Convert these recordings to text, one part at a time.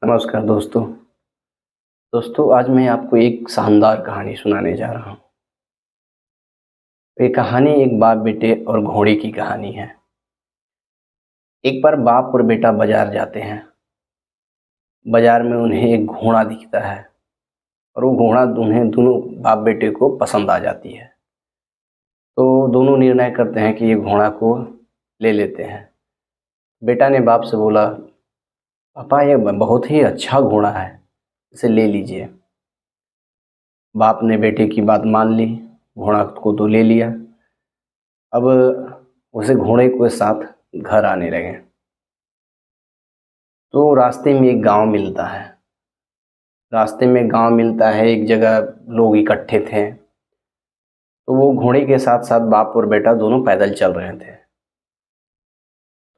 नमस्कार दोस्तों। आज मैं आपको एक शानदार कहानी सुनाने जा रहा हूँ। ये कहानी एक बाप बेटे और घोड़े की कहानी है। एक बार बाप और बेटा बाजार जाते हैं। बाजार में उन्हें एक घोड़ा दिखता है और वो घोड़ा उन्हें दोनों बाप बेटे को पसंद आ जाती है। तो दोनों निर्णय करते हैं कि ये घोड़ा को ले लेते हैं। बेटा ने बाप से बोला, पापा ये बहुत ही अच्छा घोड़ा है, इसे ले लीजिए। बाप ने बेटे की बात मान ली, घोड़ा को तो ले लिया। अब उसे घोड़े के साथ घर आने लगे तो रास्ते में एक गांव मिलता है। एक जगह लोग इकट्ठे थे। तो वो घोड़े के साथ साथ बाप और बेटा दोनों पैदल चल रहे थे।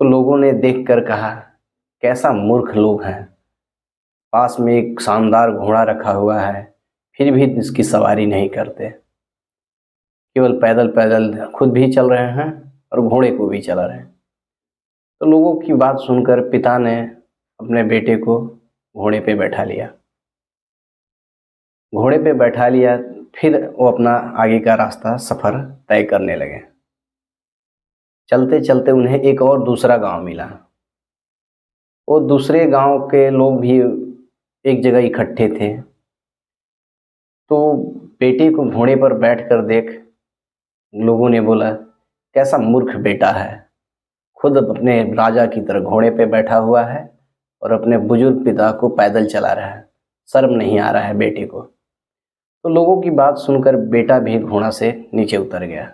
तो लोगों ने देखकर कहा, कैसा मूर्ख लोग हैं, पास में एक शानदार घोड़ा रखा हुआ है फिर भी इसकी सवारी नहीं करते, केवल पैदल पैदल खुद भी चल रहे हैं और घोड़े को भी चला रहे हैं। तो लोगों की बात सुनकर पिता ने अपने बेटे को घोड़े पे बैठा लिया। फिर वो अपना आगे का रास्ता सफ़र तय करने लगे। चलते चलते उन्हें एक और दूसरा गांव मिला। वो दूसरे गांव के लोग भी एक जगह इकट्ठे थे। तो बेटे को घोड़े पर बैठकर देख लोगों ने बोला, कैसा मूर्ख बेटा है, खुद अपने राजा की तरह घोड़े पे बैठा हुआ है और अपने बुजुर्ग पिता को पैदल चला रहा है, शर्म नहीं आ रहा है बेटे को। तो लोगों की बात सुनकर बेटा भी घोड़ा से नीचे उतर गया।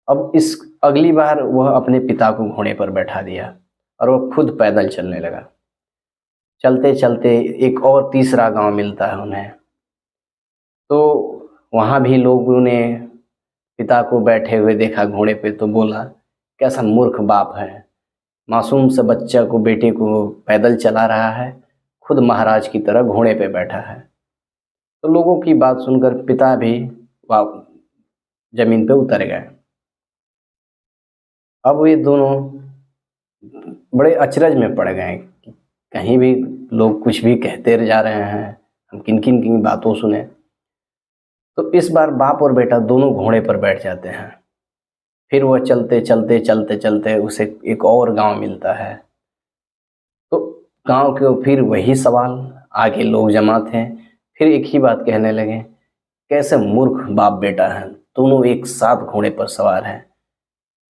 अब इस अगली बार वह अपने पिता को घोड़े पर बैठा दिया और वह खुद पैदल चलने लगा। चलते चलते एक और तीसरा गांव मिलता है उन्हें। तो वहाँ भी लोगों ने पिता को बैठे हुए देखा घोड़े पे, तो बोला, कैसा मूर्ख बाप है, मासूम से बच्चा को बेटे को पैदल चला रहा है, खुद महाराज की तरह घोड़े पे बैठा है। तो लोगों की बात सुनकर पिता भी जमीन पे उतर गए। अब ये दोनों बड़े अचरज में पड़ गए कि कहीं भी लोग कुछ भी कहते जा रहे हैं, हम किन किन की बातों सुने। तो इस बार बाप और बेटा दोनों घोड़े पर बैठ जाते हैं। फिर वह चलते चलते उसे एक और गांव मिलता है। तो गांव के फिर वही सवाल, आगे लोग जमा थे, फिर एक ही बात कहने लगे, कैसे मूर्ख बाप बेटा हैं, दोनों एक साथ घोड़े पर सवार हैं,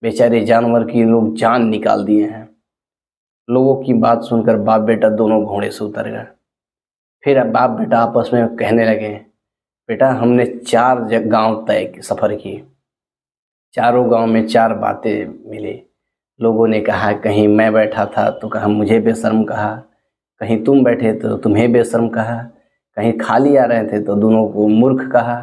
बेचारे जानवर की लोग जान निकाल दिए हैं। लोगों की बात सुनकर बाप बेटा दोनों घोड़े से उतर गए। फिर बाप बेटा आपस में कहने लगे, बेटा हमने 4 गांव तय सफ़र की, चारों गांव में 4 बातें मिली। लोगों ने कहा, कहीं मैं बैठा था तो कहा मुझे बेशर्म कहा, कहीं तुम बैठे तो तुम्हें बेशर्म कहा, कहीं खाली आ रहे थे तो दोनों को मूर्ख कहा,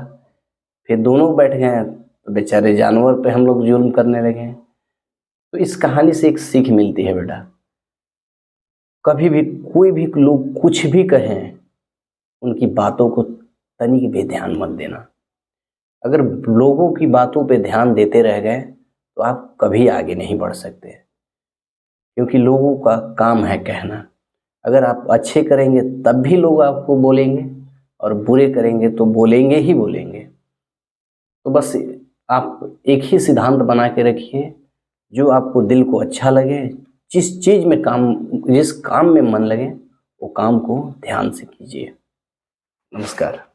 फिर दोनों बैठ गए तो बेचारे जानवर पे हम लोग जुल्म करने लगे। तो इस कहानी से एक सीख मिलती है बेटा, कभी भी कोई भी लोग कुछ भी कहें, उनकी बातों को तनिक भी ध्यान मत देना। अगर लोगों की बातों पे ध्यान देते रह गए तो आप कभी आगे नहीं बढ़ सकते, क्योंकि लोगों का काम है कहना। अगर आप अच्छे करेंगे तब भी लोग आपको बोलेंगे और बुरे करेंगे तो बोलेंगे ही बोलेंगे। तो बस आप एक ही सिद्धांत बना के रखिए, जो आपको दिल को अच्छा लगे, जिस काम में मन लगे वो काम को ध्यान से कीजिए। नमस्कार।